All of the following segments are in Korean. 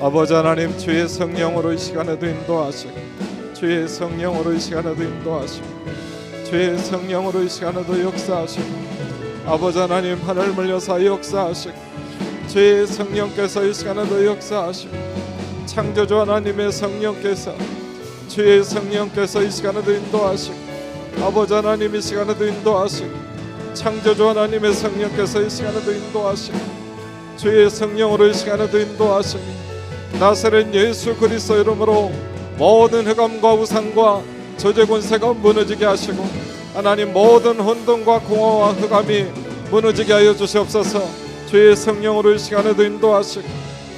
아버지 하나님, 주의 성령으로 이 시간에도 인도하시고, 주의 성령으로 이 시간에도 인도하시고, 주의 성령으로 이 시간에도 역사하시고, 아버지 하나님, 하늘을 여사 역사하시고, 주의 성령께서 이 시간에도 역사하시고, 창조주 하나님의 성령께서, 주의 성령께서 이 시간에도 인도하시고, 아버지 하나님 이 시간에도 인도하시고, 창조주 하나님의 성령께서 이 시간에도 인도하시고, 주의 성령으로 이 시간에도 인도하시고, 나사렛 예수 그리스도 이름으로 모든 흑암과 우상과 저주 권세가 무너지게 하시고, 하나님 모든 혼돈과 공허와 흑암이 무너지게 하여 주시옵소서. 주의 성령으로 이 시간에도 인도하시고,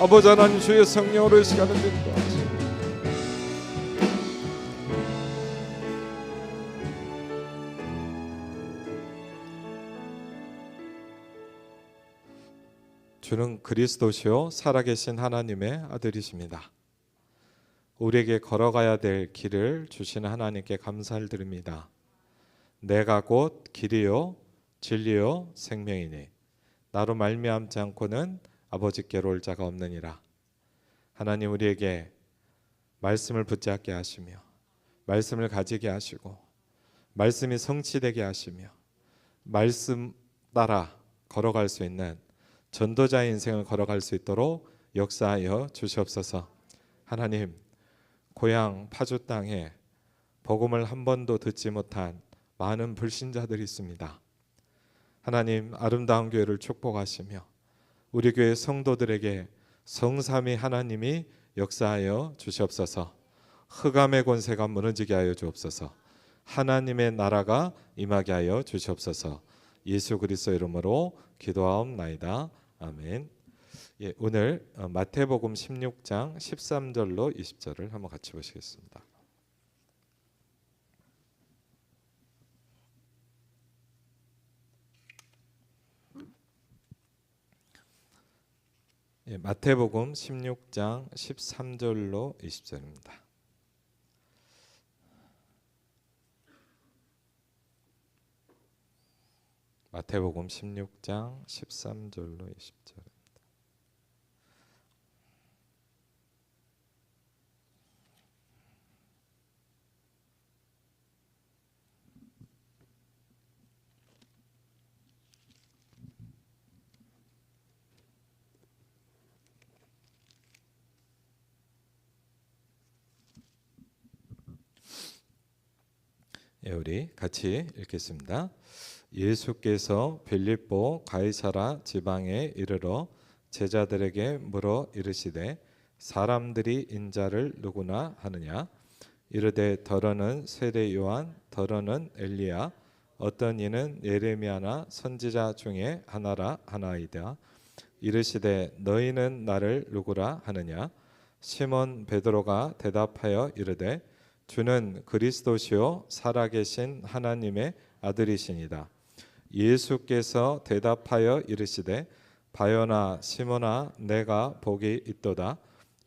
아버지 하나님 주의 성령으로 이 시간에도 인도하시고, 주는 그리스도시요 살아계신 하나님의 아들이십니다. 우리에게 걸어가야 될 길을 주시는 하나님께 감사를 드립니다. 내가 곧 길이요 진리요 생명이니 나로 말미암지 않고는 아버지께로 올 자가 없느니라. 하나님, 우리에게 말씀을 붙잡게 하시며 말씀을 가지게 하시고 말씀이 성취되게 하시며 말씀 따라 걸어갈 수 있는 전도자의 인생을 걸어갈 수 있도록 역사하여 주시옵소서. 하나님, 고향 파주 땅에 복음을 한 번도 듣지 못한 많은 불신자들이 있습니다. 하나님, 아름다운 교회를 축복하시며 우리 교회 성도들에게 성삼위 하나님이 역사하여 주시옵소서. 흑암의 권세가 무너지게 하여 주옵소서. 하나님의 나라가 임하게 하여 주시옵소서. 예수 그리스도 이름으로 기도하옵나이다. 아멘. 예, 오늘 마태복음 16장 13절로 20절을 한번 같이 보시겠습니다. 예, 마태복음 16장 13절로 20절입니다. 마태복음 16장 13절로 20절. 예, 우리 같이 읽겠습니다. 예수께서 빌립보 가이사라 지방에 이르러 제자들에게 물어 이르시되 사람들이 인자를 누구나 하느냐? 이르되 더러는 세례 요한, 더러는 엘리야, 어떤 이는 예레미야나 선지자 중에 하나라 하나이다. 이르시되 너희는 나를 누구라 하느냐? 시몬 베드로가 대답하여 이르되 주는 그리스도시요 살아계신 하나님의 아들이시니라. 예수께서 대답하여 이르시되 바요나 시몬아, 내가 복이 있도다.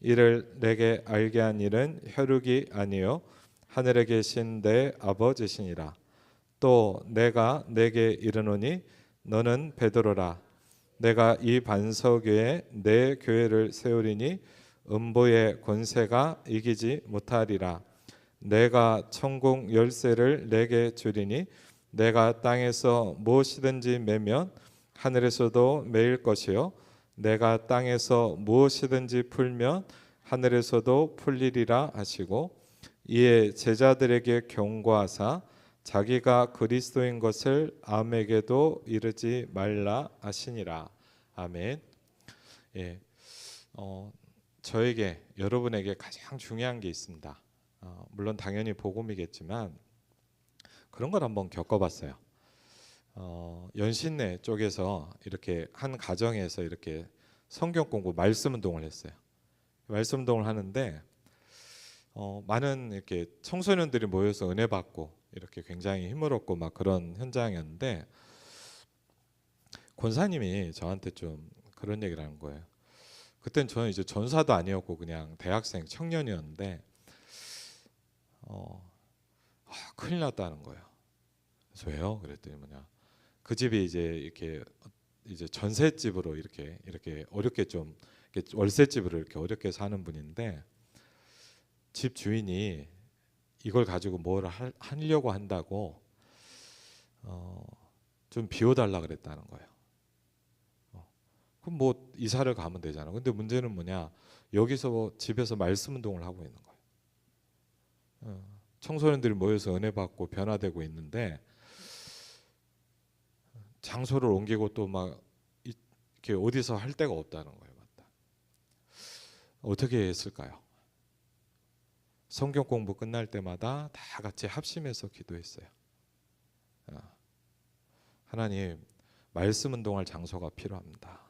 이를 내게 알게 한 일은 혈육이 아니요 하늘에 계신 내 아버지시니라. 또 내가 내게 이르노니 너는 베드로라. 내가 이 반석 위에 내 교회를 세우리니 음부의 권세가 이기지 못하리라. 내가 천국 열쇠를 내게 주리니 내가 땅에서 무엇이든지 매면 하늘에서도 매일 것이요 내가 땅에서 무엇이든지 풀면 하늘에서도 풀리리라 하시고, 이에 제자들에게 경고하사 자기가 그리스도인 것을 아무에게도 이르지 말라 하시니라. 아멘. 예, 저에게 여러분에게 가장 중요한 게 있습니다. 물론 당연히 복음이겠지만 그런 걸 한번 겪어봤어요. 연신내 쪽에서 이렇게 한 가정에서 이렇게 성경 공부 말씀 운동을 했어요. 말씀 운동을 하는데 많은 이렇게 청소년들이 모여서 은혜 받고 이렇게 굉장히 힘을 얻고 막 그런 현장이었는데, 권사님이 저한테 좀 그런 얘기를 하는 거예요. 그땐 저는 이제 전사도 아니었고 그냥 대학생 청년이었는데 큰일 났다는 거예요. 그래서 왜요? 그랬더니 뭐냐, 그 집이 이제 이렇게 이제 전셋집으로 이렇게 어렵게 좀 월세집으로 이렇게 어렵게 사는 분인데 집 주인이 이걸 가지고 뭘 하려고 한다고 좀 비워달라 그랬다는 거예요. 그럼 뭐 이사를 가면 되잖아. 근데 문제는 뭐냐? 여기서 집에서 말씀 운동을 하고 있는 거예요. 청소년들이 모여서 은혜 받고 변화되고 있는데 장소를 옮기고 또 막 이렇게 어디서 할 데가 없다는 거예요. 맞다. 어떻게 했을까요? 성경 공부 끝날 때마다 다 같이 합심해서 기도했어요. 하나님, 말씀 운동할 장소가 필요합니다.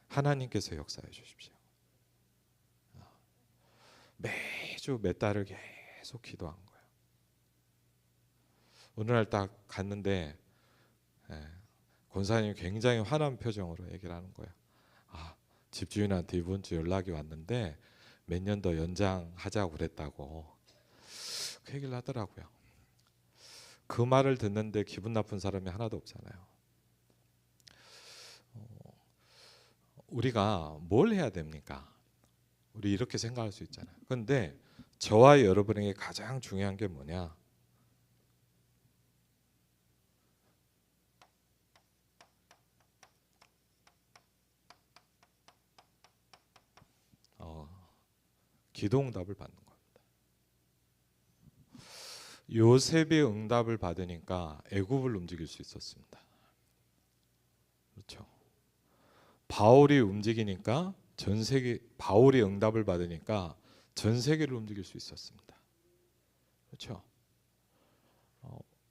하나님께서 역사해 주십시오. 매주 몇 달을 계속 기도한 거예요. 어느 날 딱 갔는데 권사님이 굉장히 화난 표정으로 얘기를 하는 거예요. 집주인한테 이번 주 연락이 왔는데 몇 년 더 연장하자고 그랬다고 그 얘기를 하더라고요. 그 말을 듣는데 기분 나쁜 사람이 하나도 없잖아요. 우리가 뭘 해야 됩니까? 우리 이렇게 생각할 수 있잖아요. 그런데 저와 여러분에게 가장 중요한 게 뭐냐? 기도응답을 받는 겁니다. 요셉이 응답을 받으니까 애굽을 움직일 수 있었습니다. 그렇죠. 바울이 움직이니까 전 세계, 바울이 응답을 받으니까 전 세계를 움직일 수 있었습니다. 그렇죠.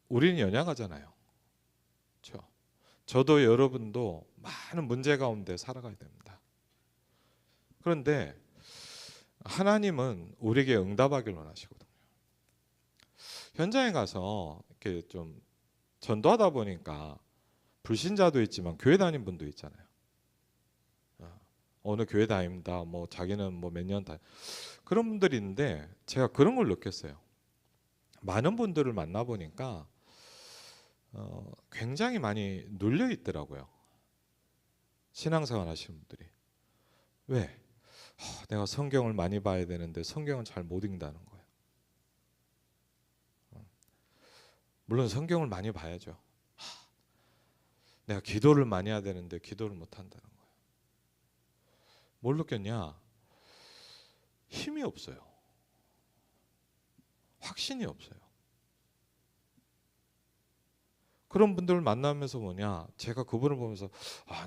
우리는 연약하잖아요. 그렇죠. 저도 여러분도 많은 문제 가운데 살아가야 됩니다. 그런데 하나님은 우리에게 응답하기를 원하시거든요. 현장에 가서 이렇게 좀 전도하다 보니까 불신자도 있지만 교회 다닌 분도 있잖아요. 어느 교회 다닙니다. 뭐 자기는 뭐 몇 년 다 그런 분들이 있는데 제가 그런 걸 느꼈어요. 많은 분들을 만나 보니까 굉장히 많이 눌려 있더라고요. 신앙생활 하시는 분들이. 왜? 내가 성경을 많이 봐야 되는데 성경은 잘 못 읽는다는 거예요. 물론 성경을 많이 봐야죠. 내가 기도를 많이 해야 되는데 기도를 못 한다는 거예요. 뭘 느꼈냐? 힘이 없어요. 확신이 없어요. 그런 분들을 만나면서 뭐냐? 제가 그분을 보면서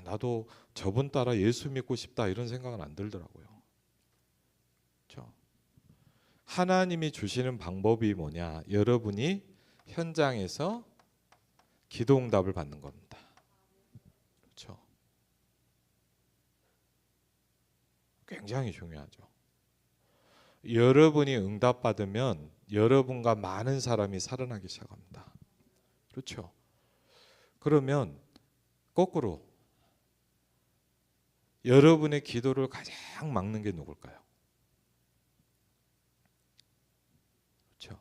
나도 저분 따라 예수 믿고 싶다 이런 생각은 안 들더라고요. 그렇죠? 하나님이 주시는 방법이 뭐냐? 여러분이 현장에서 기도응답을 받는 겁니다. 그렇죠? 굉장히 중요하죠. 여러분이 응답받으면 여러분과 많은 사람이 살아나기 시작합니다. 그렇죠? 그러면 거꾸로 여러분의 기도를 가장 막는 게 누굴까요? 그렇죠?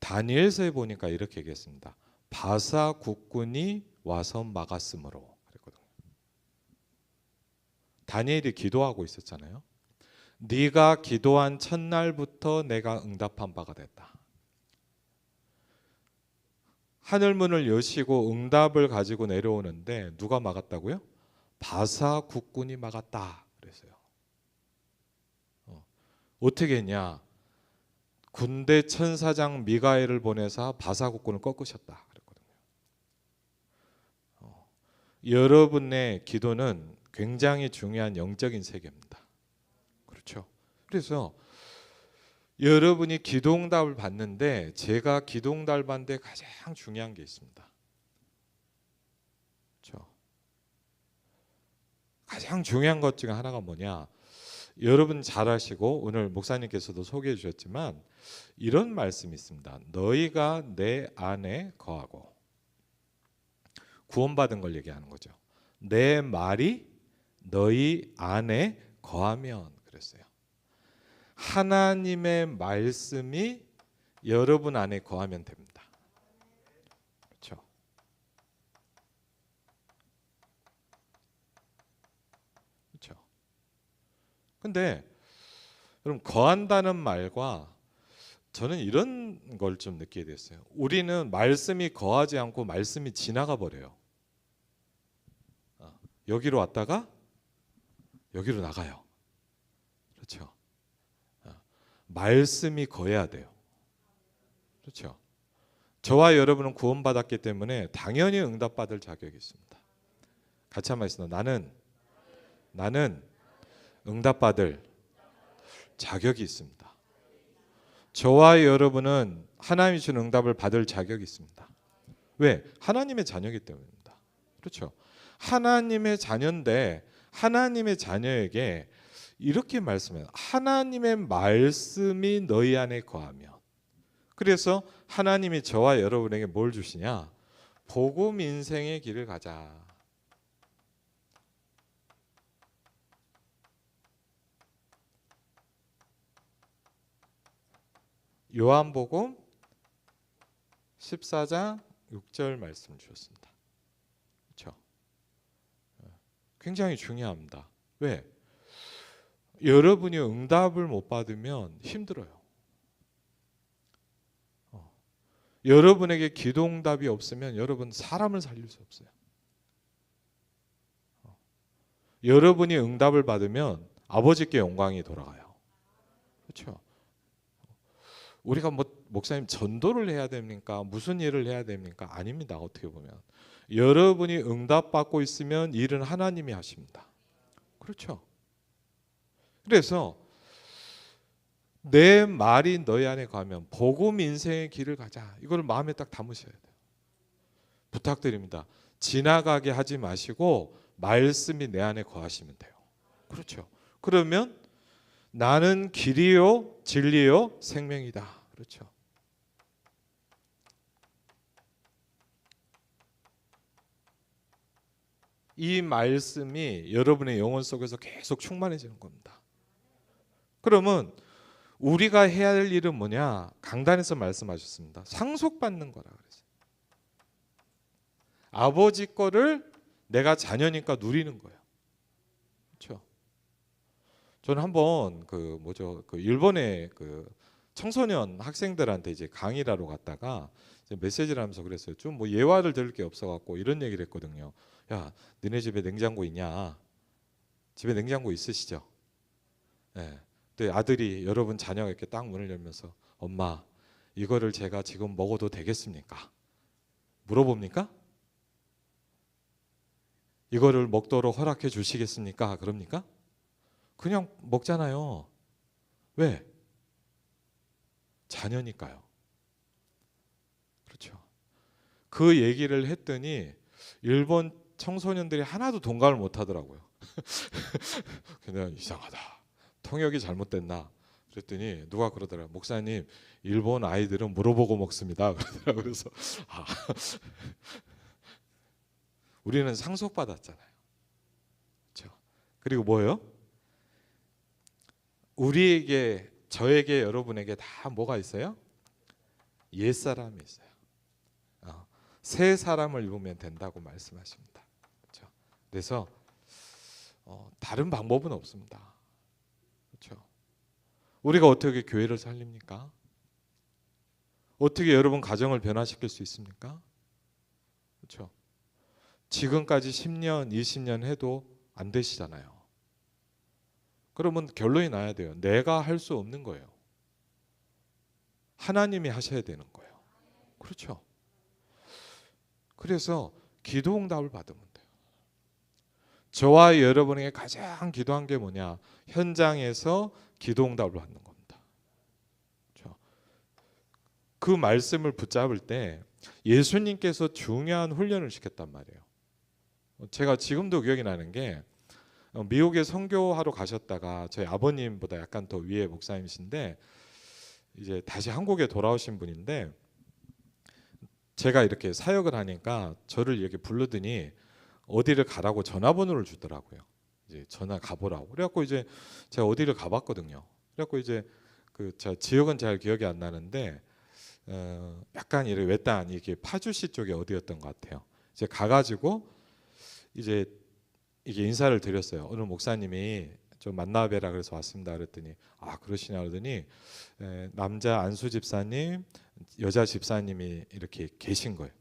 다니엘서에 보니까 이렇게 얘기했습니다. 바사 국군이 와서 막았으므로 그랬거든요. 다니엘이 기도하고 있었잖아요. 네가 기도한 첫날부터 내가 응답한 바가 됐다. 하늘문을 여시고 응답을 가지고 내려오는데 누가 막았다고요? 바사 국군이 막았다 그랬어요. 어떻게 했냐? 군대 천사장 미가엘을 보내서 바사 국군을 꺾으셨다 그랬거든요. 여러분의 기도는 굉장히 중요한 영적인 세계입니다. 그렇죠? 그래서 여러분이 기도응답을 받는데 제가 기도응답을 받는데 가장 중요한 게 있습니다. 그렇죠? 가장 중요한 것 중에 하나가 뭐냐? 여러분 잘 아시고 오늘 목사님께서도 소개해 주셨지만 이런 말씀이 있습니다. 너희가 내 안에 거하고 구원받은 걸 얘기하는 거죠. 내 말이 너희 안에 거하면 그랬어요. 하나님의 말씀이 여러분 안에 거하면 됩니다. 그렇죠? 근데 그럼 거한다는 말과 저는 이런 걸 좀 느끼게 됐어요. 우리는 말씀이 거하지 않고 말씀이 지나가 버려요. 여기로 왔다가 여기로 나가요. 그렇죠. 말씀이 거해야 돼요. 그렇죠. 저와 여러분은 구원받았기 때문에 당연히 응답받을 자격이 있습니다. 같이 한번 있습니다. 나는 응답받을 자격이 있습니다. 저와 여러분은 하나님이 주는 응답을 받을 자격이 있습니다. 왜? 하나님의 자녀이기 때문입니다. 그렇죠. 하나님의 자녀인데 하나님의 자녀에게 이렇게 말씀해요. 하나님의 말씀이 너희 안에 거하면. 그래서 하나님이 저와 여러분에게 뭘 주시냐? 복음 인생의 길을 가자. 요한복음 14장 6절 말씀 주셨습니다. 그렇죠? 굉장히 중요합니다. 왜? 여러분이 응답을 못 받으면 힘들어요. 여러분에게 기도 응답이 없으면 여러분 사람을 살릴 수 없어요. 여러분이 응답을 받으면 아버지께 영광이 돌아가요. 그렇죠? 우리가 뭐 목사님 전도를 해야 됩니까? 무슨 일을 해야 됩니까? 아닙니다. 어떻게 보면 여러분이 응답받고 있으면 일은 하나님이 하십니다. 그렇죠? 그래서 내 말이 너희 안에 가면 복음 인생의 길을 가자. 이걸 마음에 딱 담으셔야 돼요. 부탁드립니다. 지나가게 하지 마시고 말씀이 내 안에 거하시면 돼요. 그렇죠? 그러면 나는 길이요 진리요 생명이다. 그렇죠? 이 말씀이 여러분의 영혼 속에서 계속 충만해지는 겁니다. 그러면 우리가 해야 할 일은 뭐냐? 강단에서 말씀하셨습니다. 상속받는 거라 그랬어요. 아버지 거를 내가 자녀니까 누리는 거예요. 그렇죠? 저는 한번 그 일본의 그 청소년 학생들한테 이제 강의를 하러 갔다가 이제 메시지를 하면서 그랬어요. 좀 뭐 예화를 들을 게 없어갖고 이런 얘기를 했거든요. 야, 너네 집에 냉장고 있냐? 집에 냉장고 있으시죠? 네. 근데 아들이 여러분 자녀가 이렇게 딱 문을 열면서 엄마 이거를 제가 지금 먹어도 되겠습니까? 물어봅니까? 이거를 먹도록 허락해 주시겠습니까? 그럽니까? 그냥 먹잖아요. 왜? 자녀니까요. 그렇죠. 그 얘기를 했더니 일본 청소년들이 하나도 동감을 못 하더라고요. 그냥 이상하다. 통역이 잘못됐나? 그랬더니 누가 그러더라고요. 목사님, 일본 아이들은 물어보고 먹습니다. 그러더라고요. 그래서 우리는 상속받았잖아요. 그렇죠. 그리고 뭐예요? 우리에게, 저에게, 여러분에게 다 뭐가 있어요? 옛사람이 있어요. 새 사람을 입으면 된다고 말씀하십니다. 그렇죠? 그래서 다른 방법은 없습니다. 그렇죠? 우리가 어떻게 교회를 살립니까? 어떻게 여러분 가정을 변화시킬 수 있습니까? 그렇죠? 지금까지 10년, 20년 해도 안 되시잖아요. 그러면 결론이 나야 돼요. 내가 할 수 없는 거예요. 하나님이 하셔야 되는 거예요. 그렇죠? 그래서 기도 응답을 받으면 돼요. 저와 여러분에게 가장 기도한 게 뭐냐? 현장에서 기도 응답을 받는 겁니다. 그렇죠? 그 말씀을 붙잡을 때 예수님께서 중요한 훈련을 시켰단 말이에요. 제가 지금도 기억이 나는 게 미국에 선교하러 가셨다가 저희 아버님보다 약간 더 위에 목사님이신데 이제 다시 한국에 돌아오신 분인데 제가 이렇게 사역을 하니까 저를 이렇게 부르더니 어디를 가라고 전화번호를 주더라고요. 이제 전화 가보라고. 그래갖고 이제 제가 어디를 가봤거든요. 그래갖고 이제 그 저 지역은 잘 기억이 안 나는데 약간 이렇게 외딴 이게 파주시 쪽에 어디였던 것 같아요. 이제 가가지고 이제 이게 인사를 드렸어요. 오늘 목사님이 좀 만나뵈라 그래서 왔습니다. 그랬더니 그러시냐 그러더니 남자 안수 집사님, 여자 집사님이 이렇게 계신 거예요.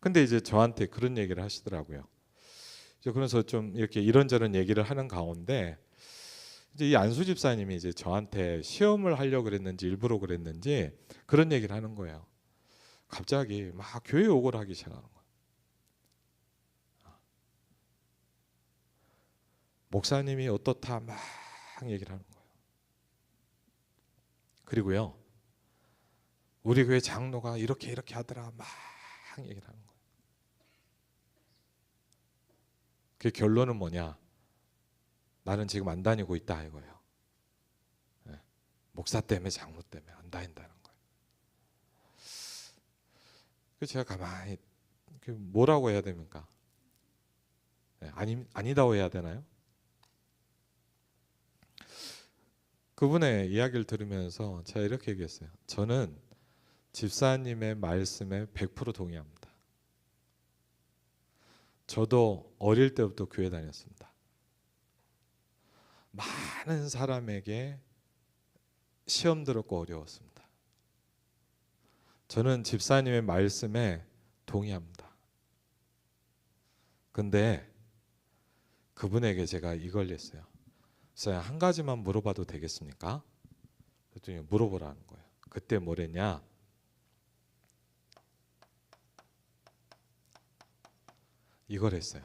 근데 이제 저한테 그런 얘기를 하시더라고요. 그래서 좀 이렇게 이런저런 얘기를 하는 가운데 이제 이 안수 집사님이 이제 저한테 시험을 하려고 그랬는지 일부러 그랬는지 그런 얘기를 하는 거예요. 갑자기 막 교회 욕을 하기 시작하는 거예요. 목사님이 어떻다 막 얘기를 하는 거예요. 그리고요, 우리 교회 장로가 이렇게 하더라 막 얘기를 하는 거예요. 그 결론은 뭐냐? 나는 지금 안 다니고 있다 이거예요. 목사 때문에 장로 때문에 안 다닌다는 거예요. 그래서 제가 가만히 뭐라고 해야 됩니까? 아니다고 해야 되나요? 그분의 이야기를 들으면서 제가 이렇게 얘기했어요. 저는 집사님의 말씀에 100% 동의합니다. 저도 어릴 때부터 교회 다녔습니다. 많은 사람에게 시험 들었고 어려웠습니다. 저는 집사님의 말씀에 동의합니다. 근데 그분에게 제가 이걸 했어요. 그래서 한 가지만 물어봐도 되겠습니까? 그랬더니 물어보라는 거예요. 그때 뭐랬냐? 이걸 했어요.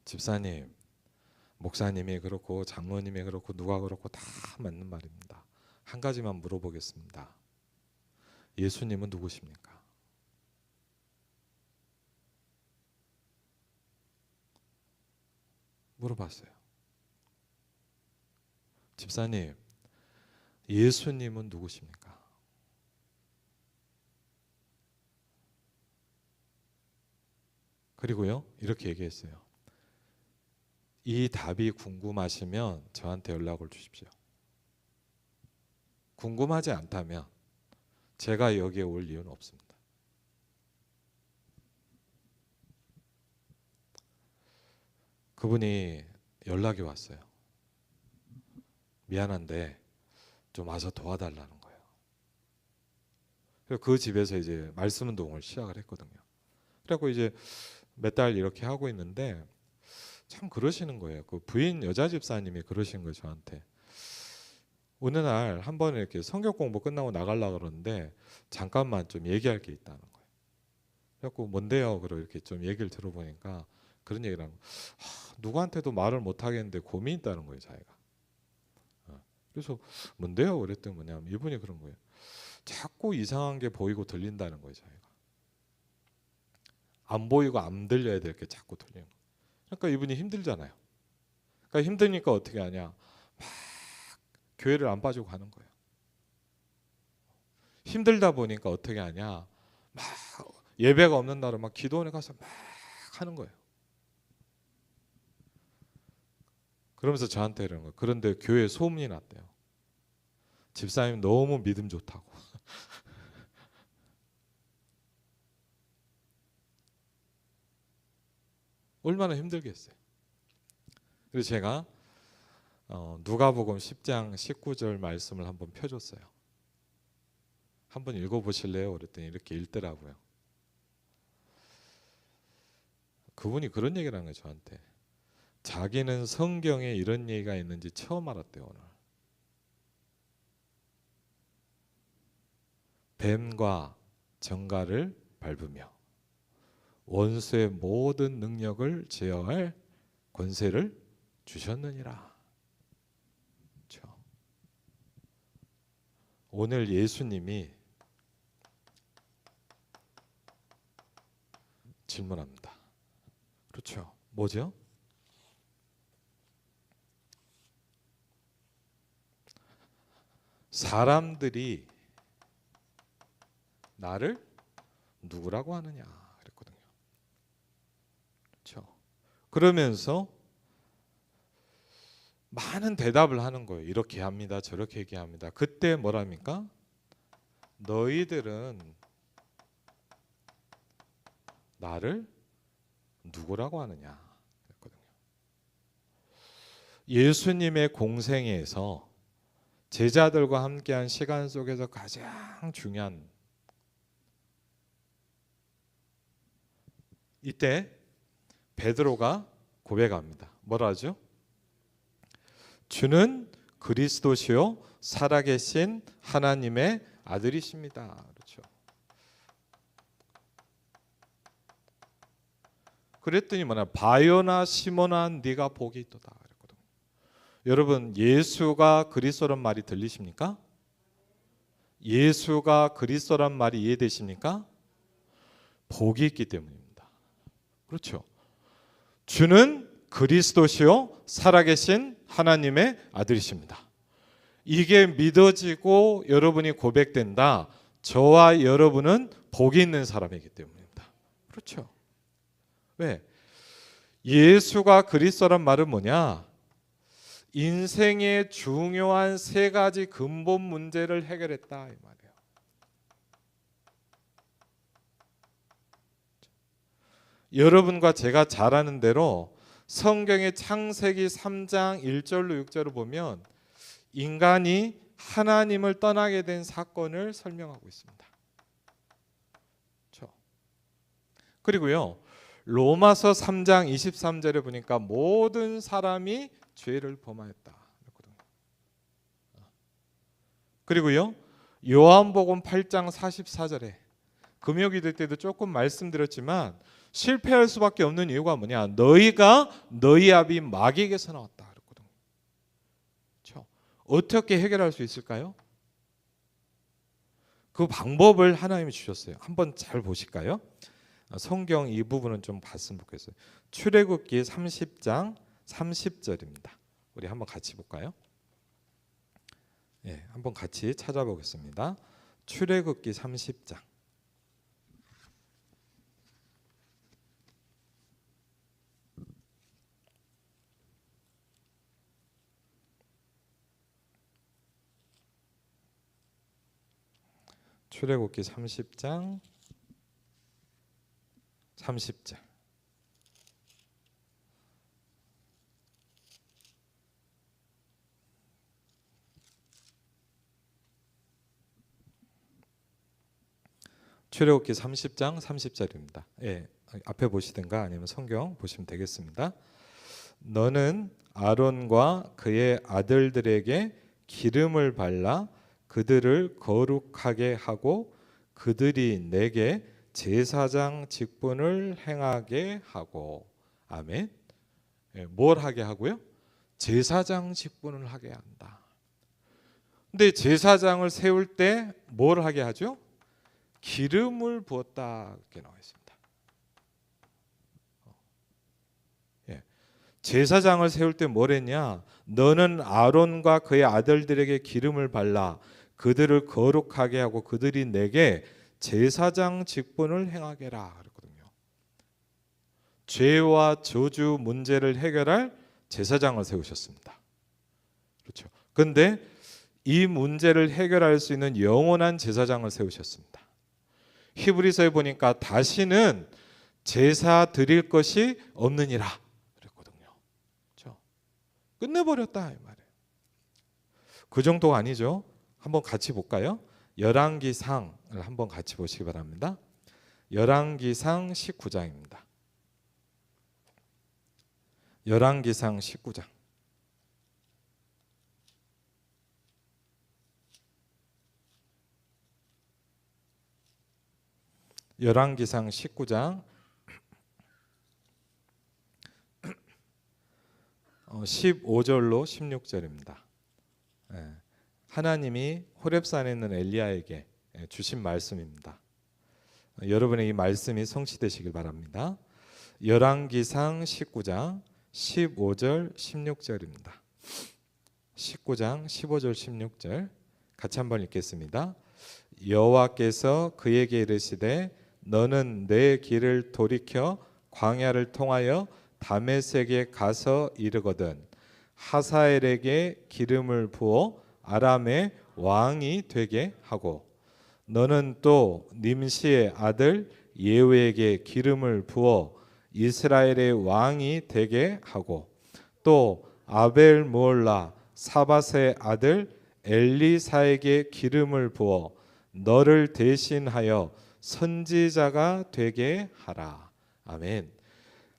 집사님, 목사님이 그렇고 장로님이 그렇고 누가 그렇고 다 맞는 말입니다. 한 가지만 물어보겠습니다. 예수님은 누구십니까? 물어봤어요. 집사님, 예수님은 누구십니까? 그리고요, 이렇게 얘기했어요. 이 답이 궁금하시면 저한테 연락을 주십시오. 궁금하지 않다면 제가 여기에 올 이유는 없습니다. 그분이 연락이 왔어요. 미안한데 좀 와서 도와달라는 거예요. 그 집에서 이제 말씀 운동을 시작을 했거든요. 그래갖고 이제 몇 달 이렇게 하고 있는데 참 그러시는 거예요. 그 부인 여자 집사님이 그러신 거예요, 저한테. 어느 날 한 번 이렇게 성경 공부 끝나고 나가려고 그러는데 잠깐만 좀 얘기할 게 있다는 거예요. 그래갖고 뭔데요? 그러고 이렇게 좀 얘기를 들어보니까 그런 얘기를 하는 거예요. 누구한테도 말을 못 하겠는데 고민이 있다는 거예요, 자기가. 그래서 뭔데요? 그랬더니 뭐냐면 이분이 그런 거예요. 자꾸 이상한 게 보이고 들린다는 거예요, 자기가. 안 보이고 안 들려야 될 게 자꾸 들리는 거예요. 그러니까 이분이 힘들잖아요. 그러니까 힘드니까 어떻게 하냐? 막 교회를 안 빠지고 가는 거예요. 힘들다 보니까 어떻게 하냐? 막 예배가 없는 날은 막 기도원에 가서 막 하는 거예요. 그러면서 저한테 이러는 거예요. 그런데 교회에 소문이 났대요. 집사님 너무 믿음 좋다고. 얼마나 힘들겠어요. 그래서 제가 누가복음 10장 19절 말씀을 한번 펴줬어요. 한번 읽어보실래요? 그랬더니 이렇게 읽더라고요. 그분이 그런 얘기를 하는 거예요, 저한테. 자기는 성경에 이런 얘기가 있는지 처음 알았대요, 오늘. 뱀과 정갈을 밟으며 원수의 모든 능력을 제어할 권세를 주셨느니라. 그렇죠? 오늘 예수님이 질문합니다. 그렇죠? 뭐죠? 사람들이 나를 누구라고 하느냐 그랬거든요. 그렇죠? 그러면서 많은 대답을 하는 거예요. 이렇게 합니다. 저렇게 얘기합니다. 그때 뭐랍니까? 너희들은 나를 누구라고 하느냐 그랬거든요. 예수님의 공생애에서 제자들과 함께한 시간 속에서 가장 중요한 이때 베드로가 고백합니다. 뭐라 하죠? 주는 그리스도시요 살아계신 하나님의 아들이십니다. 그렇죠. 그랬더니 뭐냐? 바요나 시몬아 네가 복이 있도다 그랬거든요. 여러분, 예수가 그리스도란 말이 들리십니까? 예수가 그리스도란 말이 이해되십니까? 복이 있기 때문입니다. 그렇죠. 주는 그리스도시요 살아계신 하나님의 아들이십니다. 이게 믿어지고 여러분이 고백된다. 저와 여러분은 복이 있는 사람이기 때문입니다. 그렇죠. 왜? 예수가 그리스도란 말은 뭐냐? 인생의 중요한 세 가지 근본 문제를 해결했다 이 말이에요. 여러분과 제가 잘 아는 대로 성경의 창세기 3장 1절로 6절을 보면 인간이 하나님을 떠나게 된 사건을 설명하고 있습니다. 그렇죠? 그리고요, 로마서 3장 23절에 보니까 모든 사람이 죄를 범하였다. 그리고요, 요한복음 8장 44절에 금요기도 때도 조금 말씀드렸지만 실패할 수밖에 없는 이유가 뭐냐? 너희가 너희 아비 마귀에게서 나왔다 그랬거든요. 그렇죠? 어떻게 해결할 수 있을까요? 그 방법을 하나님이 주셨어요. 한번 잘 보실까요? 성경 이 부분은 좀 봤으면 좋겠어요. 출애굽기 30장 30절입니다. 우리 한번 같이 볼까요? 예, 한번 같이 찾아보겠습니다. 출애굽기 30장. 출애굽기 30장 30절. 출애굽기 30장 30절입니다. 예, 앞에 보시든가 아니면 성경 보시면 되겠습니다. 너는 아론과 그의 아들들에게 기름을 발라 그들을 거룩하게 하고 그들이 내게 제사장 직분을 행하게 하고. 아멘. 예, 뭘 하게 하고요? 제사장 직분을 하게 한다. 근데 제사장을 세울 때 뭘 하게 하죠? 기름을 부었다 이렇게 나와 있습니다. 예. 제사장을 세울 때 뭘 했냐? 너는 아론과 그의 아들들에게 기름을 발라 그들을 거룩하게 하고 그들이 내게 제사장 직분을 행하게라 그랬거든요. 죄와 저주 문제를 해결할 제사장을 세우셨습니다. 그렇죠. 그런데 이 문제를 해결할 수 있는 영원한 제사장을 세우셨습니다. 히브리서에 보니까 다시는 제사 드릴 것이 없느니라 그랬거든요. 그렇죠? 끝내버렸다 이 말이에요. 그 정도가 아니죠. 한번 같이 볼까요? 열왕기상을 한번 같이 보시기 바랍니다. 열왕기상 19장입니다. 열왕기상 19장. 열왕기상 19장 15절로 16절입니다. 하나님이 호렙산에 있는 엘리야에게 주신 말씀입니다. 여러분의 이 말씀이 성취되시길 바랍니다. 열왕기상 19장 15절 16절입니다. 19장 15절 16절 같이 한번 읽겠습니다. 여호와께서 그에게 이르시되 너는 내 길을 돌이켜 광야를 통하여 다메섹에 가서 이르거든 하사엘에게 기름을 부어 아람의 왕이 되게 하고 너는 또 님시의 아들 예후에게 기름을 부어 이스라엘의 왕이 되게 하고 또 아벨 무올라 사밧의 아들 엘리사에게 기름을 부어 너를 대신하여 선지자가 되게 하라. 아멘.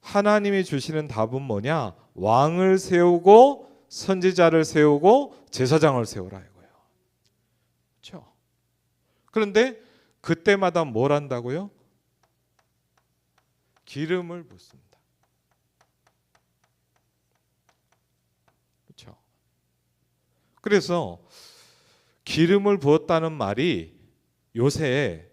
하나님이 주시는 답은 뭐냐? 왕을 세우고 선지자를 세우고 제사장을 세우라 이거예요. 그렇죠? 그런데 그때마다 뭘 한다고요? 기름을 붓습니다. 그렇죠? 그래서 기름을 부었다는 말이 요새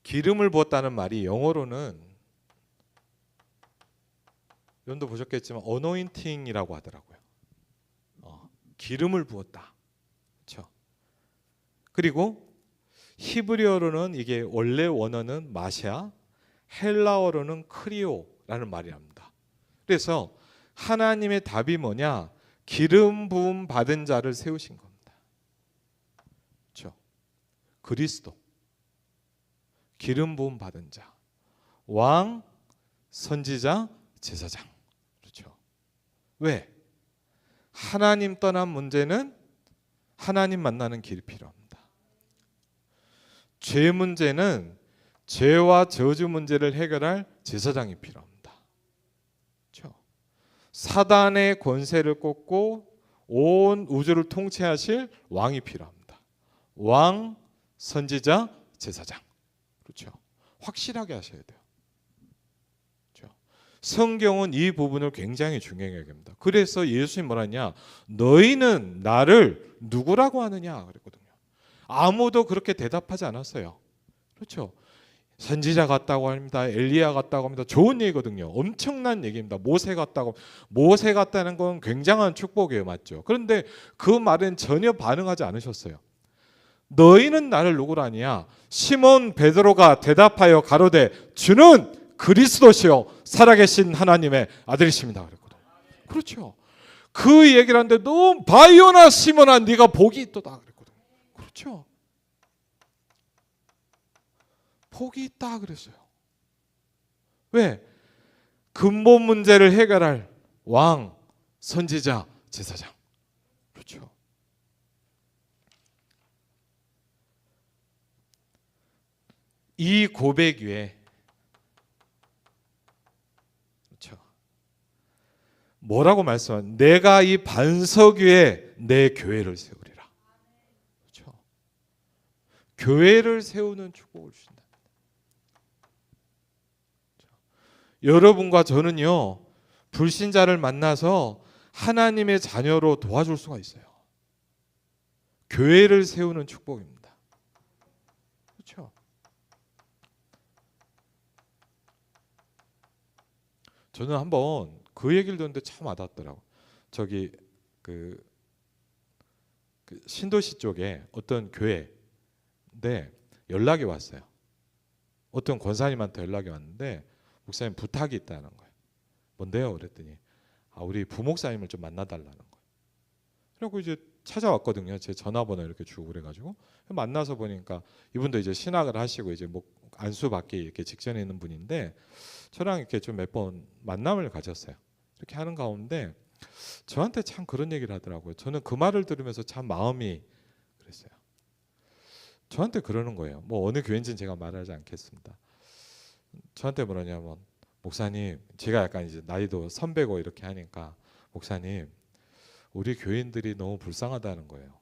기름을 부었다는 말이 영어로는 여러분도 보셨겠지만 어노인팅이라고 하더라고요. 기름을 부었다. 그렇죠? 그리고 히브리어로는 이게 원래 원어는 마샤, 헬라어로는 크리오라는 말이 납니다. 그래서 하나님의 답이 뭐냐? 기름 부음 받은 자를 세우신 겁니다. 그렇죠? 그리스도, 기름 부음 받은 자, 왕, 선지자, 제사장. 그렇죠? 왜? 하나님 떠난 문제는 하나님 만나는 길이 필요합니다. 죄 문제는 죄와 저주 문제를 해결할 제사장이 필요합니다. 그렇죠? 사단의 권세를 꺾고 온 우주를 통치하실 왕이 필요합니다. 왕, 선지자, 제사장. 그렇죠? 확실하게 하셔야 돼요. 그렇죠? 성경은 이 부분을 굉장히 중요하게 합니다. 그래서 예수님 뭐라냐? 너희는 나를 누구라고 하느냐 그랬거든요. 아무도 그렇게 대답하지 않았어요. 그렇죠? 선지자 같다고 합니다. 엘리야 같다고 합니다. 좋은 얘기거든요. 엄청난 얘기입니다. 모세 같다고. 모세 같다는 건 굉장한 축복이에요. 맞죠? 그런데 그 말은 전혀 반응하지 않으셨어요. 너희는 나를 누구라 하냐? 시몬 베드로가 대답하여 가로되 주는 그리스도시요 살아계신 하나님의 아들이십니다 그랬거든요. 그렇죠? 그 얘기를 하는데 너 바요나 시몬아 네가 복이 있도다 그랬거든요. 그렇죠? 복이 있다 그랬어요. 왜? 근본 문제를 해결할 왕, 선지자, 제사장. 그렇죠? 이 고백 위에 그렇죠? 뭐라고 말씀한? 내가 이 반석 위에 내 교회를 세우리라. 그렇죠? 교회를 세우는 축복을 주신다. 그렇죠? 여러분과 저는요 불신자를 만나서 하나님의 자녀로 도와줄 수가 있어요. 교회를 세우는 축복입니다. 그렇죠? 저는 한번 그 얘기를 듣는데 참 와닿더라고. 저기 그 신도시 쪽에 어떤 교회인데 연락이 왔어요. 어떤 권사님한테 연락이 왔는데 목사님 부탁이 있다는 거예요. 뭔데요? 그랬더니 우리 부목사님을 좀 만나달라는 거예요. 그리고 이제 찾아왔거든요. 제 전화번호 이렇게 주고 그래가지고 만나서 보니까 이분도 이제 신학을 하시고 이제 안수 받기 이렇게 직전에 있는 분인데 저랑 이렇게 좀 몇 번 만남을 가졌어요. 이렇게 하는 가운데 저한테 참 그런 얘기를 하더라고요. 저는 그 말을 들으면서 참 마음이 그랬어요. 저한테 그러는 거예요. 뭐 어느 교회인지는 제가 말하지 않겠습니다. 저한테 뭐라냐면 목사님, 제가 약간 이제 나이도 선배고 이렇게 하니까 목사님, 우리 교인들이 너무 불쌍하다는 거예요.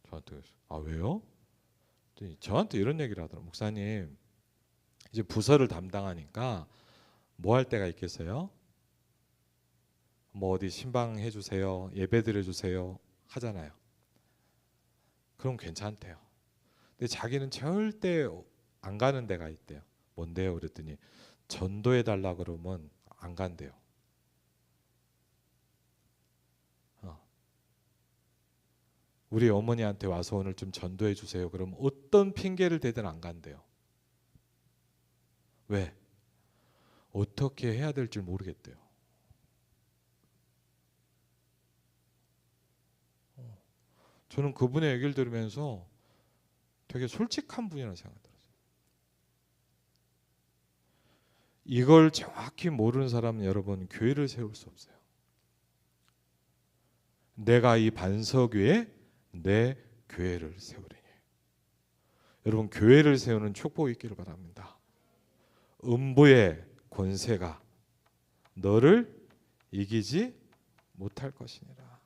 저한테 왜요? 저한테 이런 얘기를 하더라고요. 목사님, 이제 부서를 담당하니까 뭐 할 때가 있겠어요? 뭐 어디 신방해 주세요, 예배 드려 주세요 하잖아요. 그럼 괜찮대요. 근데 자기는 절대 안 가는 데가 있대요. 뭔데요? 그랬더니 전도해 달라 그러면 안 간대요. 우리 어머니한테 와서 오늘 좀 전도해 주세요. 그럼 어떤 핑계를 대든 안 간대요. 왜? 어떻게 해야 될 줄 모르겠대요. 저는 그분의 얘기를 들으면서 되게 솔직한 분이라는 생각이 들었어요. 이걸 정확히 모르는 사람은 여러분 교회를 세울 수 없어요. 내가 이 반석 위에 내 교회를 세우리니. 여러분 교회를 세우는 축복이 있기를 바랍니다. 음부의 권세가 너를 이기지 못할 것이니라.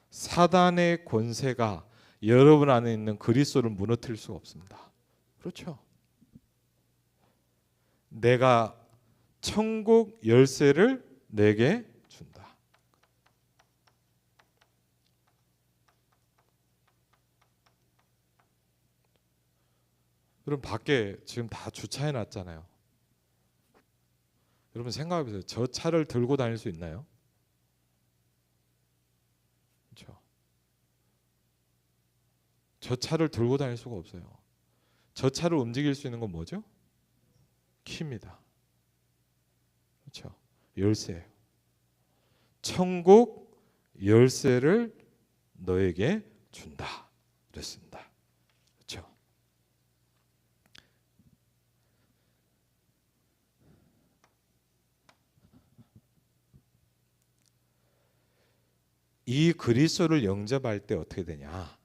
사단의 권세가 여러분 안에 있는 그리스도를 무너뜨릴 수가 없습니다. 그렇죠? 내가 천국 열쇠를 내게 준다. 여러분 밖에 지금 다 주차해 놨잖아요. 여러분 생각해 보세요. 저 차를 들고 다닐 수 있나요? 그렇죠? 저 차를 들고 다닐 수가 없어요. 저 차를 움직일 수 있는 건 뭐죠? 키입니다. 그렇죠? 열쇠예요. 천국 열쇠를 너에게 준다. 그랬습니다. 그렇죠? 이 그리스도를 영접할 때 어떻게 되냐?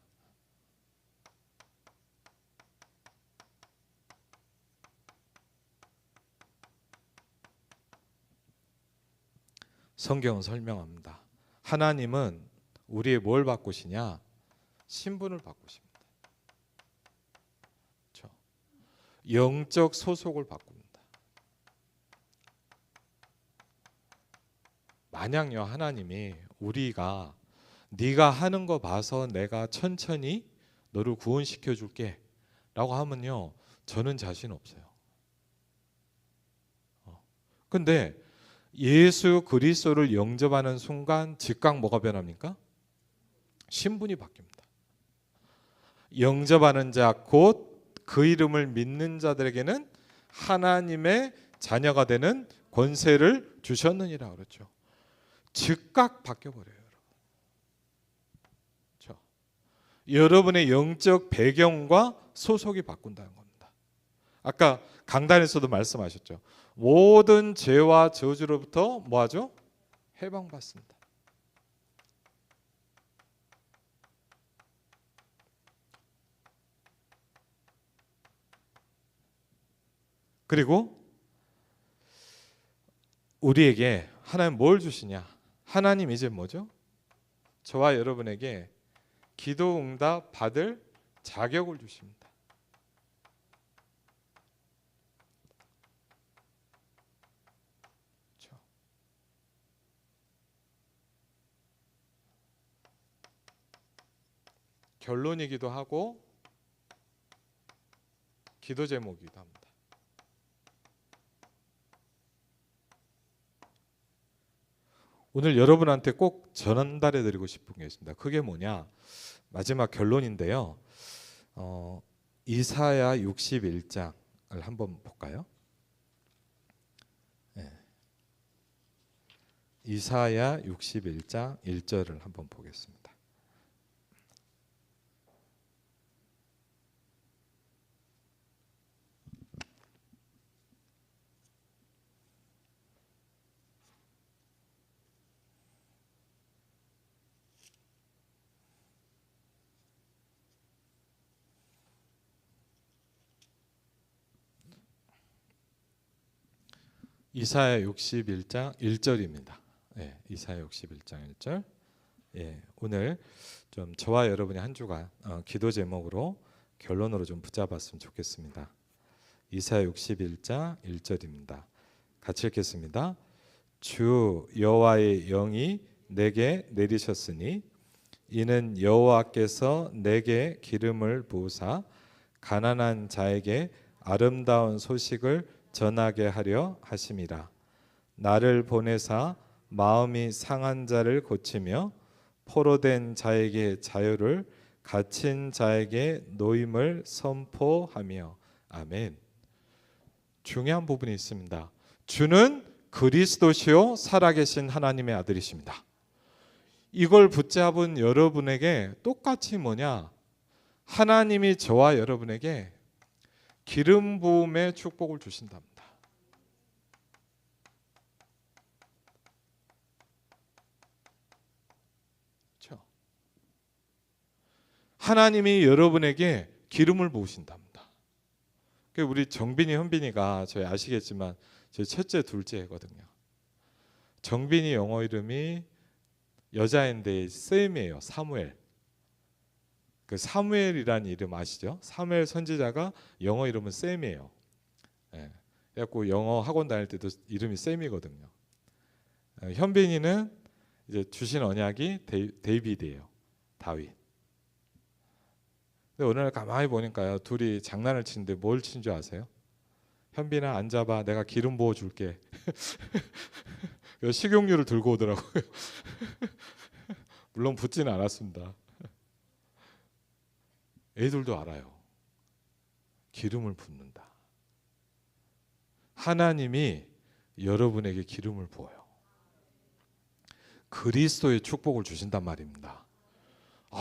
성경은 설명합니다. 하나님은 우리의 뭘 바꾸시냐? 신분을 바꾸십니다. 그렇죠? 영적 소속을 바꿉니다. 만약요 하나님이 우리가 네가 하는 거 봐서 내가 천천히 너를 구원시켜 줄게 라고 하면요 저는 자신 없어요. 근데 예수 그리스도를 영접하는 순간 즉각 뭐가 변합니까? 신분이 바뀝니다. 영접하는 자 곧 그 이름을 믿는 자들에게는 하나님의 자녀가 되는 권세를 주셨느니라 그렇죠. 즉각 바뀌어버려요. 그렇죠? 여러분의 영적 배경과 소속이 바꾼다는 겁니다. 아까 강단에서도 말씀하셨죠. 모든 죄와 저주로부터 뭐하죠? 해방받습니다. 그리고 우리에게 하나님 뭘 주시냐? 하나님 이제 뭐죠? 저와 여러분에게 기도 응답 받을 자격을 주십니다. 그렇죠? 결론이기도 하고 기도 제목이기도 합니다. 오늘 여러분한테 꼭 전달해 드리고 싶은 게 있습니다. 그게 뭐냐? 마지막 결론인데요. 이사야 61장을 한번 볼까요? 네. 이사야 61장 1절을 한번 보겠습니다. 이사야 61장 1절입니다. 예, 이사야 61장 1절. 예, 오늘 좀 저와 여러분의 한 주간 기도 제목으로 결론으로 좀 붙잡았으면 좋겠습니다. 이사야 61장 1절입니다. 같이 읽겠습니다. 주 여호와의 영이 내게 내리셨으니 이는 여호와께서 내게 기름을 부으사 가난한 자에게 아름다운 소식을 전하게 하려 하심이라. 나를 보내사 마음이 상한 자를 고치며 포로된 자에게 자유를 갇힌 자에게 노임을 선포하며. 아멘. 중요한 부분이 있습니다. 주는 그리스도시요 살아계신 하나님의 아들이십니다. 이걸 붙잡은 여러분에게 똑같이 뭐냐? 하나님이 저와 여러분에게 기름 부음의 축복을 주신답니다. 그렇죠? 하나님이 여러분에게 기름을 부으신답니다. 우리 정빈이, 현빈이가 저희 아시겠지만 저희 첫째, 둘째거든요. 정빈이 영어 이름이 여자인데 샘이에요. 사무엘. 그 사무엘이라는 이름 아시죠? 사무엘 선지자가 영어 이름은 샘이에요. 예. 그래갖고 영어 학원 다닐 때도 이름이 샘이거든요. 현빈이는 이제 주신 언약이 데이비드예요. 다윗. 근데 오늘 가만히 보니까요, 둘이 장난을 치는데 뭘 친 줄 아세요? 현빈아 앉아봐, 내가 기름 부어 줄게. 식용유를 들고 오더라고요. 물론 붓지는 않았습니다. 애들도 알아요. 기름을 붓는다. 하나님이 여러분에게 기름을 부어요. 그리스도의 축복을 주신단 말입니다.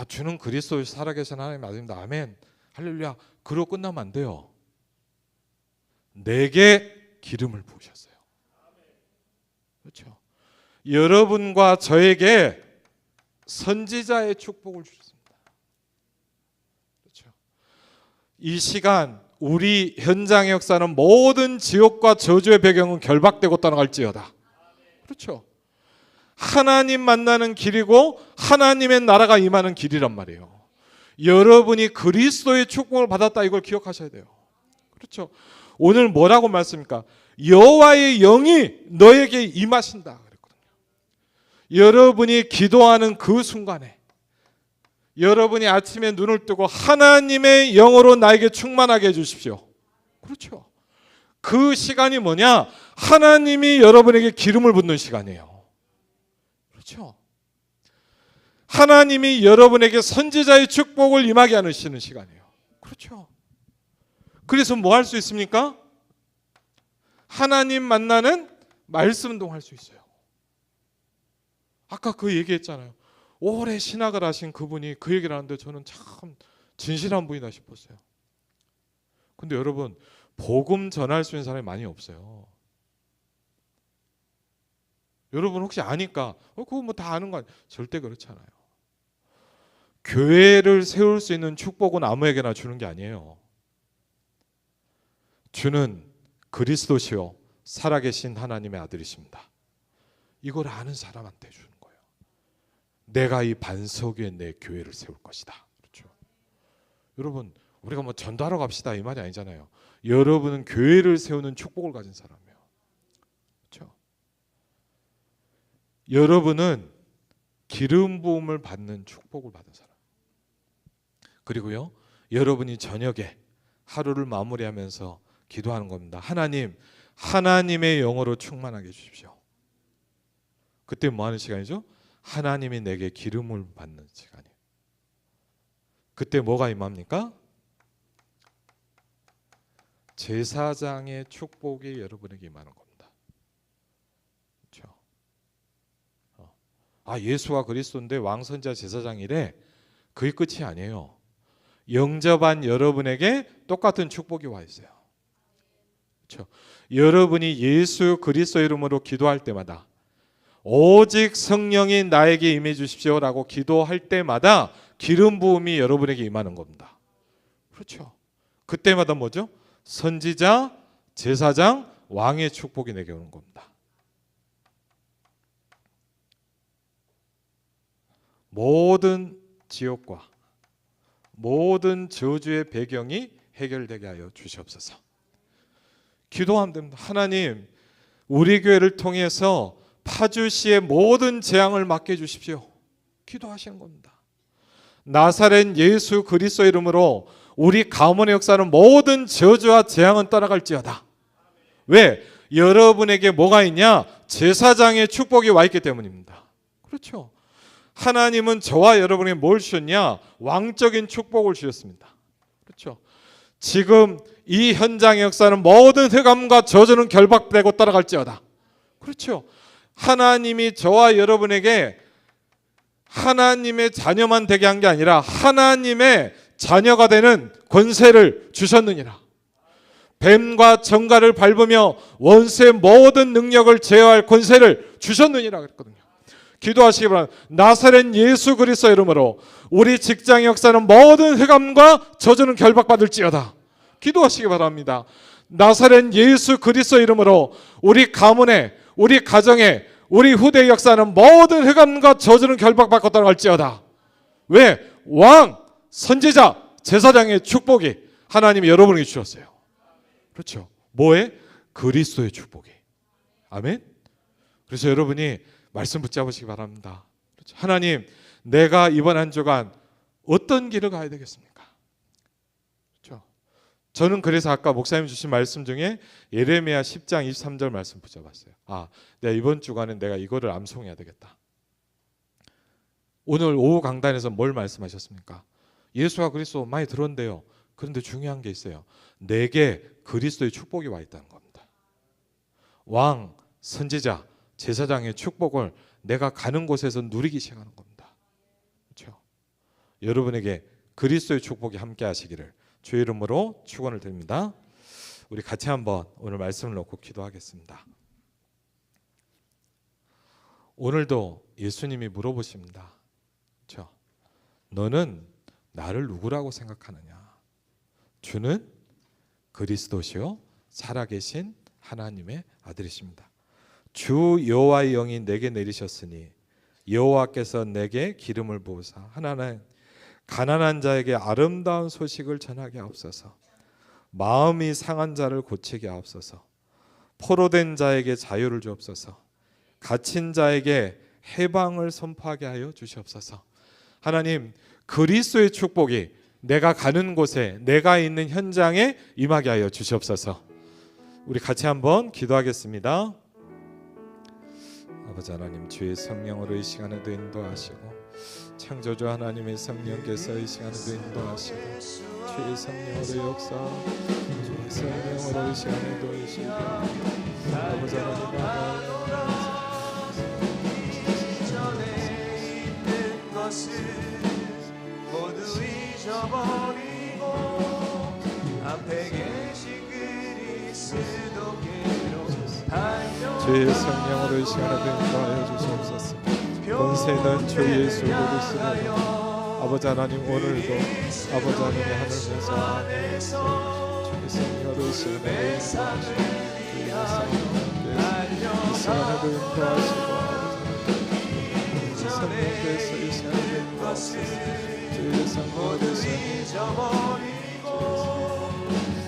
주는 그리스도의 살아계신 하나님 맞습니다. 아멘. 할렐루야. 그러고 끝나면 안 돼요. 내게 기름을 부으셨어요. 그렇죠? 여러분과 저에게 선지자의 축복을 주셨습니다. 그렇죠? 이 시간 우리 현장의 역사는 모든 지옥과 저주의 배경은 결박되고 떠나갈지어다. 그렇죠? 하나님 만나는 길이고 하나님의 나라가 임하는 길이란 말이에요. 여러분이 그리스도의 축복을 받았다, 이걸 기억하셔야 돼요. 그렇죠? 오늘 뭐라고 말씀입니까? 여호와의 영이 너에게 임하신다 그랬거든요. 여러분이 기도하는 그 순간에, 여러분이 아침에 눈을 뜨고 하나님의 영으로 나에게 충만하게 해주십시오. 그렇죠? 그 시간이 뭐냐? 하나님이 여러분에게 기름을 붓는 시간이에요. 그렇죠? 하나님이 여러분에게 선지자의 축복을 임하게 하시는 시간이에요. 그렇죠? 그래서 뭐 할 수 있습니까? 하나님 만나는 말씀 운동할 수 있어요. 아까 그 얘기했잖아요. 오래 신학을 하신 그분이 그 얘기를 하는데 저는 참 진실한 분이다 싶었어요. 근데 여러분, 복음 전할 수 있는 사람이 많이 없어요. 여러분 혹시 아니까 그거 뭐 다 아는 거 아니에요? 절대 그렇지 않아요. 교회를 세울 수 있는 축복은 아무에게나 주는 게 아니에요. 주는 그리스도시요 살아계신 하나님의 아들이십니다. 이걸 아는 사람한테 주는 거예요. 내가 이 반석 위에 내 교회를 세울 것이다. 그렇죠? 여러분, 우리가 뭐 전도하러 갑시다 이 말이 아니잖아요. 여러분은 교회를 세우는 축복을 가진 사람이에요. 그렇죠? 여러분은 기름 부음을 받는 축복을 받은 사람. 그리고요, 여러분이 저녁에 하루를 마무리하면서 기도하는 겁니다. 하나님, 하나님의 영으로 충만하게 해주십시오. 그때 뭐 하는 시간이죠? 하나님이 내게 기름을 받는 시간이에요. 그때 뭐가 임합니까? 제사장의 축복이 여러분에게 임하는 겁니다. 그렇죠? 예수가 그리스도인데 왕선자 제사장이래. 그게 끝이 아니에요. 영접한 여러분에게 똑같은 축복이 와 있어요. 그렇죠? 여러분이 예수 그리스도 이름으로 기도할 때마다 오직 성령이 나에게 임해 주십시오라고 기도할 때마다 기름 부음이 여러분에게 임하는 겁니다. 그렇죠? 그때마다 뭐죠? 선지자, 제사장, 왕의 축복이 내게 오는 겁니다. 모든 지옥과 모든 저주의 배경이 해결되게 하여 주시옵소서. 기도하면 됩니다. 하나님, 우리 교회를 통해서 파주시의 모든 재앙을 막게 해주십시오. 기도하시는 겁니다. 나사렛 예수 그리스도 이름으로 우리 가문의 역사는 모든 저주와 재앙은 떠나갈지어다. 왜? 여러분에게 뭐가 있냐? 제사장의 축복이 와 있기 때문입니다. 그렇죠? 하나님은 저와 여러분에게 뭘 주셨냐? 왕적인 축복을 주셨습니다. 그렇죠? 지금 이 현장의 역사는 모든 흑암과 저주는 결박되고 따라갈지어다. 그렇죠? 하나님이 저와 여러분에게 하나님의 자녀만 되게 한 게 아니라 하나님의 자녀가 되는 권세를 주셨느니라. 뱀과 정갈을 밟으며 원수의 모든 능력을 제어할 권세를 주셨느니라 그랬거든요. 기도하시기 바랍니다. 나사렛 예수 그리스도 이름으로 우리 직장 역사는 모든 흑암과 저주는 결박받을지어다. 기도하시기 바랍니다. 나사렛 예수 그리스도 이름으로 우리 가문에, 우리 가정에, 우리 후대 역사는 모든 흑암과 저주는 결박받고 따라갈지어다. 왜? 왕, 선지자, 제사장의 축복이 하나님이 여러분에게 주셨어요. 그렇죠? 뭐에? 그리스도의 축복이. 아멘. 그래서 여러분이 말씀 붙잡으시기 바랍니다. 그렇죠? 하나님, 내가 이번 한 주간 어떤 길을 가야 되겠습니까? 그렇죠? 저는 그래서 아까 목사님 주신 말씀 중에 예레미야 10장 23절 말씀 붙여봤어요. 내가 이번 주간은 내가 이거를 암송해야 되겠다. 오늘 오후 강단에서 뭘 말씀하셨습니까? 예수와 그리스도 많이 들었는데요. 그런데 중요한 게 있어요. 내게 그리스도의 축복이 와 있다는 겁니다. 왕, 선지자, 제사장의 축복을 내가 가는 곳에서 누리기 시작하는 겁니다. 그렇죠? 여러분에게 그리스도의 축복이 함께 하시기를 주의 이름으로 축원을 드립니다. 우리 같이 한번 오늘 말씀을 놓고 기도하겠습니다. 오늘도 예수님이 물어보십니다. 그렇죠? 너는 나를 누구라고 생각하느냐? 주는 그리스도시요 살아계신 하나님의 아들이십니다. 주 여호와의 영이 내게 내리셨으니 여호와께서 내게 기름을 부으사 하나는 가난한 자에게 아름다운 소식을 전하게 하옵소서. 마음이 상한 자를 고치게 하옵소서. 포로된 자에게 자유를 주옵소서. 갇힌 자에게 해방을 선포하게 하여 주시옵소서. 하나님, 그리스도의 축복이 내가 가는 곳에, 내가 있는 현장에 임하게 하여 주시옵소서. 우리 같이 한번 기도하겠습니다. 아버지 하나님, 주의 성령으로 이 시간에도 인도하시고 창조주 하나님의 성령께서 이 시간에도 인도하시고 주의 성령으로 역사, 주의 성령으로 이 시간에도 이시고 아버지 하나님, 모두 잊어버리고 앞에 계신 그리스도께로 주의 성령으로 이 시간에도 인도하여 주시옵소서. 권세는 주 예수 그리스도로 아버지 하나님, 오늘도 아버지 하나님의 하늘에서 주의 성령으로 이 시간에 인도하시고 주의 성령께서 이 시간에도 인도하시고 성령께서 이 시간에 인도하소서. 주의 성령으로 잊어버리고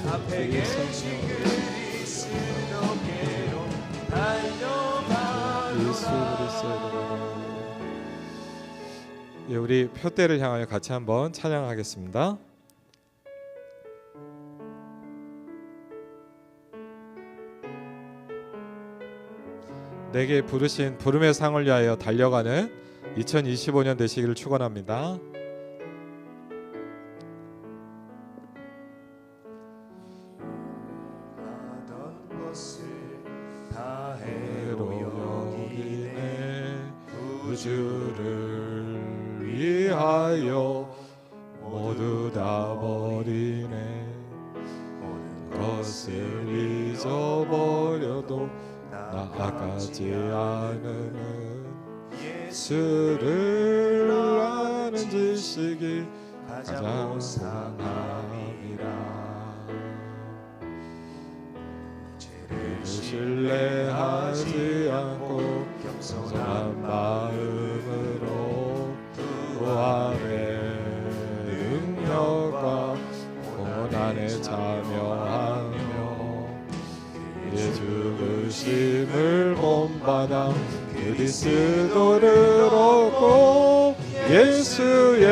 앞에 계신 그리스도께로 달려가노라. 예수 그리스도로. 예, 우리 표대를 향하여 같이 한번 찬양하겠습니다. 내게 부르신 부름의 상을 위하여 달려가는 2025년 되시기를 축원합니다. 하던 것을 다 해로 여기네 우주를 위하여 모두 다 버리네. 모든 것을 잊어버려도 나아가지 않으는 예수를 아는 지식이 가장 소망함이라. 죄를 신뢰하지 않고 겸손한 마음으로 구함의 능력과 고난에 참여하며 그의 죽으심을 본받아 그리스도를 얻고 예수의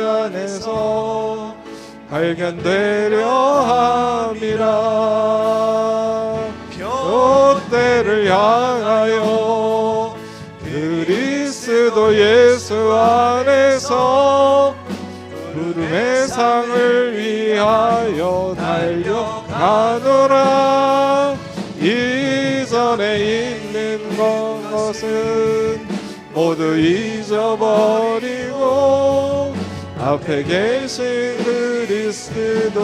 안에서 발견되려 함이라. 표대를 향하여 그리스도 예수 안에서 부름의 상을 위하여 달려가노라. 이전에 있는 것은 모두 잊어버리고 앞에 계신 그리스도께로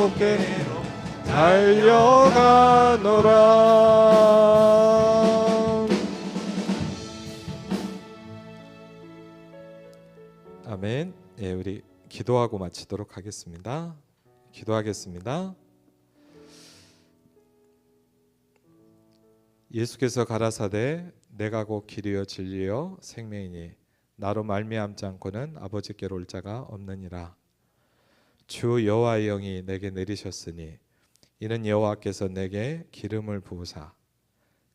달려가노라. 아멘. 예, 우리 기도하고 마치도록 하겠습니다. 기도하겠습니다. 예수께서 가라사대 내가 곧 길이요 진리요 생명이니 나로 말미암지 않고는 아버지께로 올 자가 없느니라. 주 여호와의 영이 내게 내리셨으니 이는 여호와께서 내게 기름을 부으사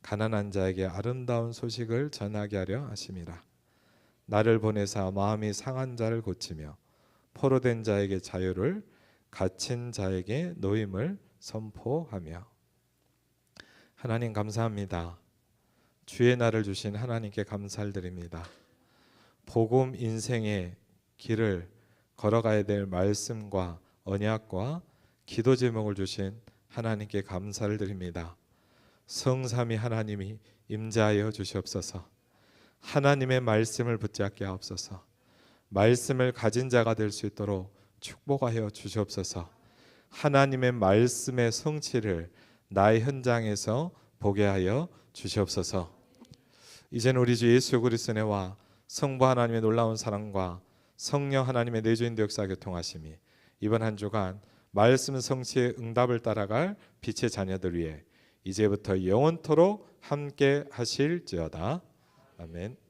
가난한 자에게 아름다운 소식을 전하게 하려 하심이라. 나를 보내사 마음이 상한 자를 고치며 포로된 자에게 자유를 갇힌 자에게 노임을 선포하며. 하나님 감사합니다. 주의 날을 주신 하나님께 감사를 드립니다. 복음 인생의 길을 걸어가야 될 말씀과 언약과 기도 제목을 주신 하나님께 감사를 드립니다. 성삼위 하나님이 임재하여 주시옵소서. 하나님의 말씀을 붙잡게 하옵소서. 말씀을 가진 자가 될 수 있도록 축복하여 주시옵소서. 하나님의 말씀의 성취를 나의 현장에서 보게 하여 주시옵소서. 이제는 우리 주 예수 그리스도의 와 성부 하나님의 놀라운 사랑과 성령 하나님의 내주인도 역사 교통하심이 이번 한 주간 말씀 성취의 응답을 따라갈 빛의 자녀들 위해 이제부터 영원토록 함께 하실지어다. 아멘.